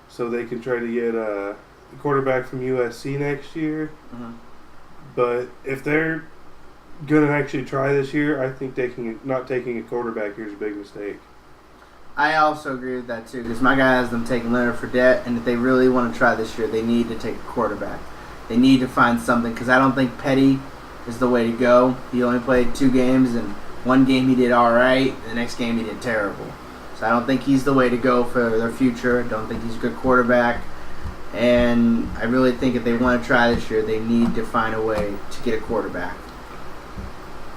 so they can try to get a quarterback from USC next year. But if they're going to actually try this year, I think not taking a quarterback here is a big mistake. I also agree with that too, because my guy has them taking Leonard Fournette, and if they really want to try this year, they need to take a quarterback. They need to find something, because I don't think Petty is the way to go. He only played 2 games, and one game he did all right, and the next game he did terrible. So I don't think he's the way to go for their future. I don't think he's a good quarterback. And I really think if they want to try this year, they need to find a way to get a quarterback.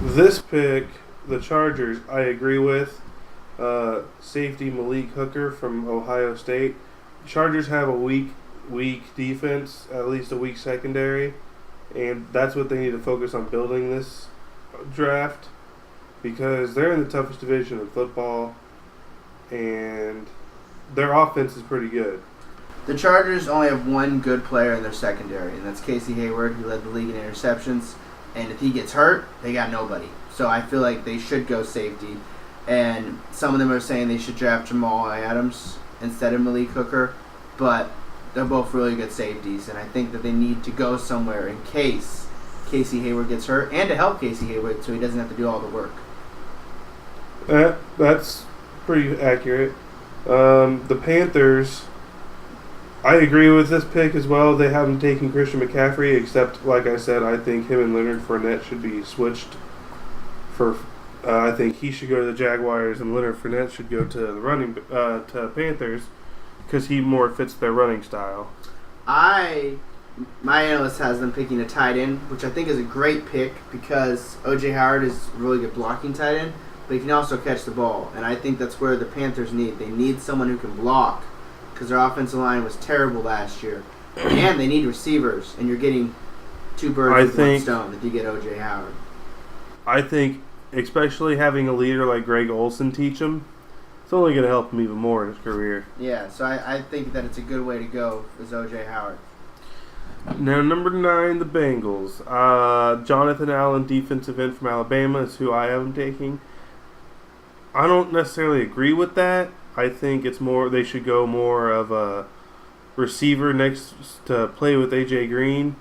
This pick, the Chargers, I agree with. Safety Malik Hooker from Ohio State. Chargers have a weak defense, at least a weak secondary, and that's what they need to focus on building this draft, because they're in the toughest division of football, and their offense is pretty good. The Chargers only have one good player in their secondary, and that's Casey Hayward, who led the league in interceptions. And if he gets hurt, they got nobody. So I feel like they should go safety. And some of them are saying they should draft Jamal Adams instead of Malik Hooker. But they're both really good safeties, and I think that they need to go somewhere in case Casey Hayward gets hurt, and to help Casey Hayward so he doesn't have to do all the work. That's pretty accurate. The Panthers, I agree with this pick as well. They haven't taken Christian McCaffrey, except, like I said, I think him and Leonard Fournette should be switched for. I think he should go to the Jaguars, and Leonard Fournette should go to the to Panthers, because he more fits their running style. My analyst has them picking a tight end, which I think is a great pick, because O.J. Howard is a really good blocking tight end, but he can also catch the ball, and I think that's where the Panthers need. They need someone who can block, because their offensive line was terrible last year, and they need receivers, and you're getting two birds with one stone if you get O.J. Howard. I think, especially having a leader like Greg Olson teach him, it's only going to help him even more in his career. Yeah, so I think that it's a good way to go is O.J. Howard. Now, number 9, the Bengals. Jonathan Allen, defensive end from Alabama, is who I am taking. I don't necessarily agree with that. I think it's more they should go more of a receiver next to play with A.J. Green.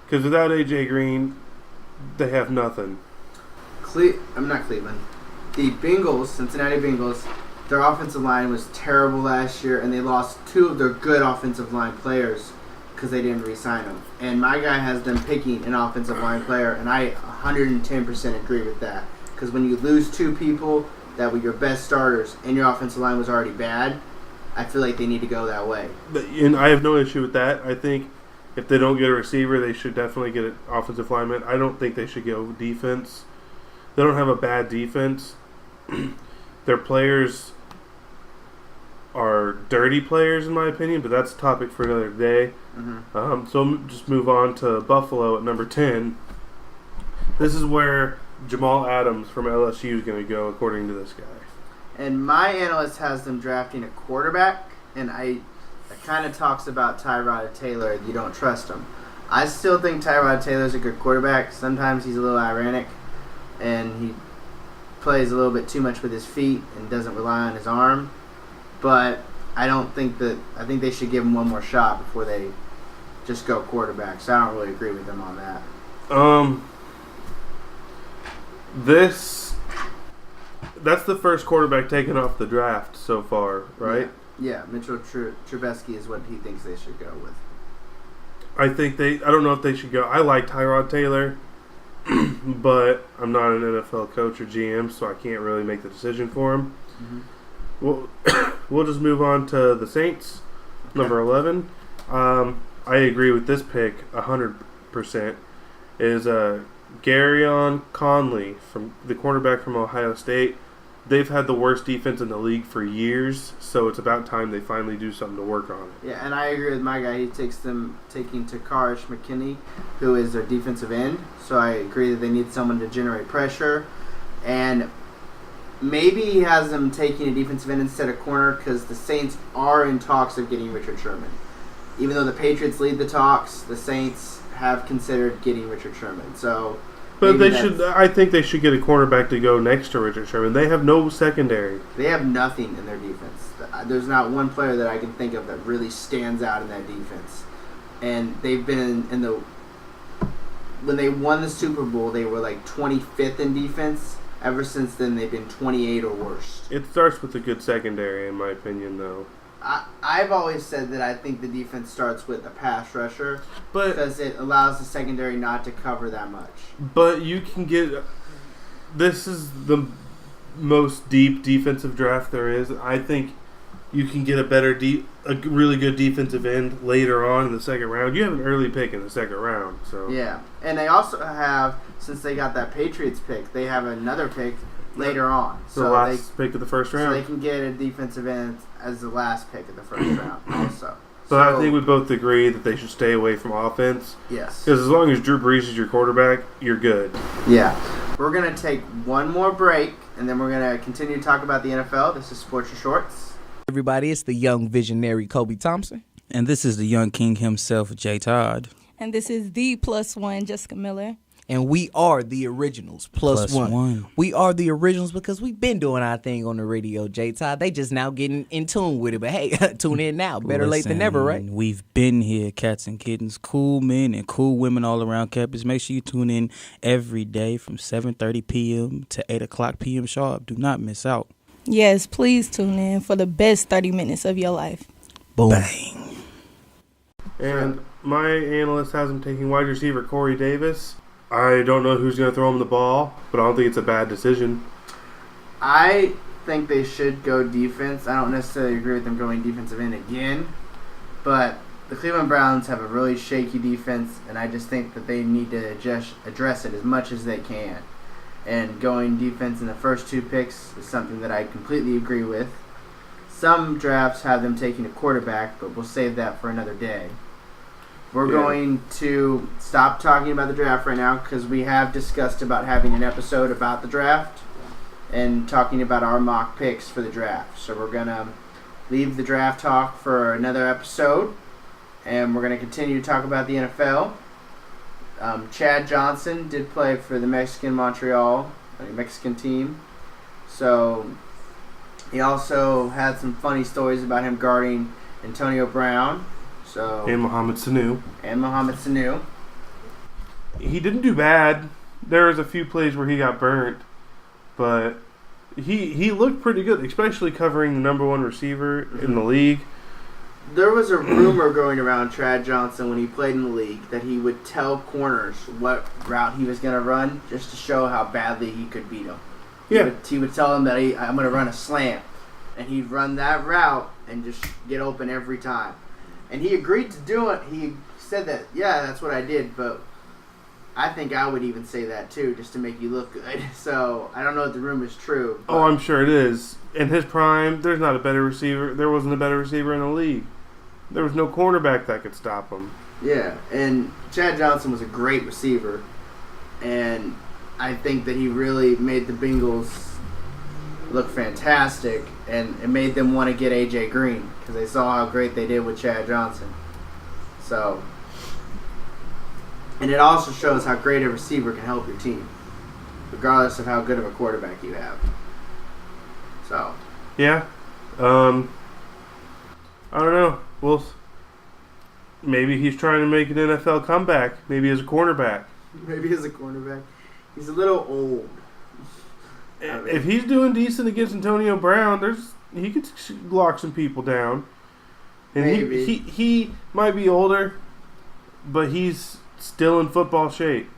Because without A.J. Green, they have nothing. I'm not Cleveland. The Bengals, Cincinnati Bengals, their offensive line was terrible last year, and they lost 2 of their good offensive line players because they didn't re-sign them. And my guy has them picking an offensive line player, and I 110% agree with that. Because when you lose 2 people that were your best starters and your offensive line was already bad, I feel like they need to go that way. And I have no issue with that. I think if they don't get a receiver, they should definitely get an offensive lineman. I don't think they should go defense. They don't have a bad defense. Their players are dirty players, in my opinion, but that's a topic for another day. Mm-hmm. So just move on to Buffalo at number 10. This is where Jamal Adams from LSU is going to go, according to this guy. And my analyst has them drafting a quarterback, and it kind of talks about Tyrod Taylor. You don't trust him. I still think Tyrod Taylor's a good quarterback. Sometimes he's a little ironic, and he plays a little bit too much with his feet and doesn't rely on his arm. But I think they should give him one more shot before they just go quarterback. So I don't really agree with them on that. That's the first quarterback taken off the draft so far, right? Yeah, Mitchell Trubisky is what he thinks they should go with. I don't know if they should go. I like Tyrod Taylor, but I'm not an NFL coach or GM, so I can't really make the decision for him. Mm-hmm. We'll just move on to the Saints, number 11. I agree with this pick 100%. Is Garyon Conley, from the cornerback from Ohio State. They've had the worst defense in the league for years, so it's about time they finally do something to work on it. Yeah, and I agree with my guy. He takes them taking Takarish McKinney, who is their defensive end. So I agree that they need someone to generate pressure. And maybe he has them taking a defensive end instead of corner because the Saints are in talks of getting Richard Sherman. Even though the Patriots lead the talks, the Saints have considered getting Richard Sherman. But I think they should get a cornerback to go next to Richard Sherman. They have no secondary. They have nothing in their defense. There's not one player that I can think of that really stands out in that defense. And they've been when they won the Super Bowl, they were like 25th in defense. Ever since then, they've been 28 or worse. It starts with a good secondary, in my opinion, though. I've always said that I think the defense starts with a pass rusher because it allows the secondary not to cover that much. But you can get... This is the most deep defensive draft there is. I think you can get a really good defensive end later on in the second round. You have an early pick in the second round. So yeah, and they also have, since they got that Patriots pick, they have another pick later on. So the last pick of the first round. So they can get a defensive end as the last pick of the first round also. So I think we both agree that they should stay away from offense. Yes. Because as long as Drew Brees is your quarterback, you're good. Yeah. We're going to take one more break, and then we're going to continue to talk about the NFL. This is Sports Your Shorts. Everybody, it's the young visionary Kobe Thompson. And this is the young king himself, Jay Todd. And this is the +1, Jessica Miller. And we are the originals, plus one. We are the originals because we've been doing our thing on the radio, J-Todd. They just now getting in tune with it. But hey, tune in now. Better late than never, right? We've been here, cats and kittens, cool men and cool women all around campus. Make sure you tune in every day from 7:30 p.m. to 8 o'clock p.m. sharp. Do not miss out. Yes, please tune in for the best 30 minutes of your life. Boom. Bang. And my analyst has him taking wide receiver Corey Davis. I don't know who's going to throw him the ball, but I don't think it's a bad decision. I think they should go defense. I don't necessarily agree with them going defensive end again, but the Cleveland Browns have a really shaky defense, and I just think that they need to address it as much as they can. And going defense in the first 2 picks is something that I completely agree with. Some drafts have them taking a quarterback, but we'll save that for another day. We're going to stop talking about the draft right now because we have discussed about having an episode about the draft and talking about our mock picks for the draft. So we're going to leave the draft talk for another episode, and we're going to continue to talk about the NFL. Chad Johnson did play for the Mexican team. So he also had some funny stories about him guarding Antonio Brown. And Mohamed Sanu. He didn't do bad. There was a few plays where he got burnt, but he looked pretty good, especially covering the number one receiver in the league. There was a rumor going around Chad Johnson when he played in the league that he would tell corners what route he was going to run just to show how badly he could beat them. He would tell them that I'm going to run a slant, and he'd run that route and just get open every time. And he agreed to do it. He said that, yeah, that's what I did, but I think I would even say that too, just to make you look good. So I don't know if the rumor is true. Oh, I'm sure it is. In his prime, there wasn't a better receiver in the league. There was no cornerback that could stop him. Yeah, and Chad Johnson was a great receiver, and I think that he really made the Bengals look fantastic, and it made them want to get A.J. Green because they saw how great they did with Chad Johnson. So, and it also shows how great a receiver can help your team, regardless of how good of a quarterback you have. So, yeah, I don't know. Well, maybe he's trying to make an NFL comeback. Maybe as a cornerback. He's a little old. If he's doing decent against Antonio Brown, he could lock some people down. And maybe. He might be older, but he's still in football shape.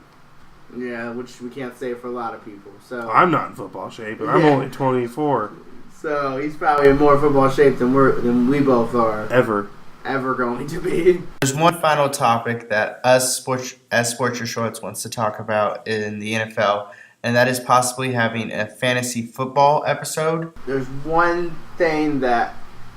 Yeah, which we can't say for a lot of people. So I'm not in football shape, but I'm only 24. So he's probably in more football shape than we both are. Ever going to be. There's one final topic that Sports Your Shorts wants to talk about in the NFL, and that is possibly having a fantasy football episode. There's one thing that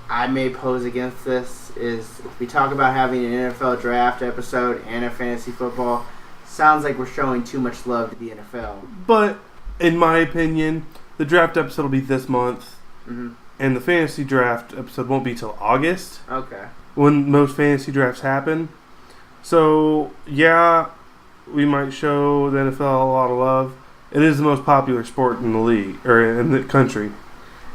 I may pose against this is if we talk about having an NFL draft episode and a fantasy football, sounds like we're showing too much love to the NFL. But in my opinion, the draft episode will be this month, and the fantasy draft episode won't be till August. Okay. When most fantasy drafts happen. So, yeah, we might show the NFL a lot of love. It is the most popular sport in the league, or in the country.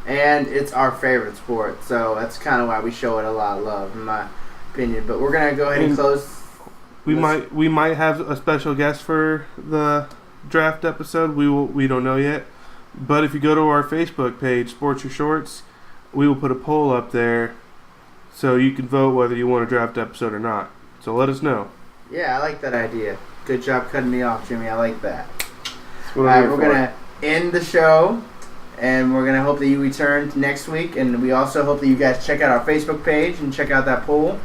And it's our favorite sport, so that's kind of why we show it a lot of love, in my opinion. But we're going to go ahead and close. We might have a special guest for the draft episode. We don't know yet. But if you go to our Facebook page, Sports Your Shorts, we will put a poll up there so you can vote whether you want a draft episode or not. So let us know. Yeah, I like that idea. Good job cutting me off, Jimmy. I like that. All right, we're going to end the show, and we're going to hope that you return next week. And we also hope that you guys check out our Facebook page and check out that poll.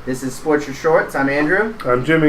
This is Sports Your Shorts. I'm Andrew. I'm Jimmy.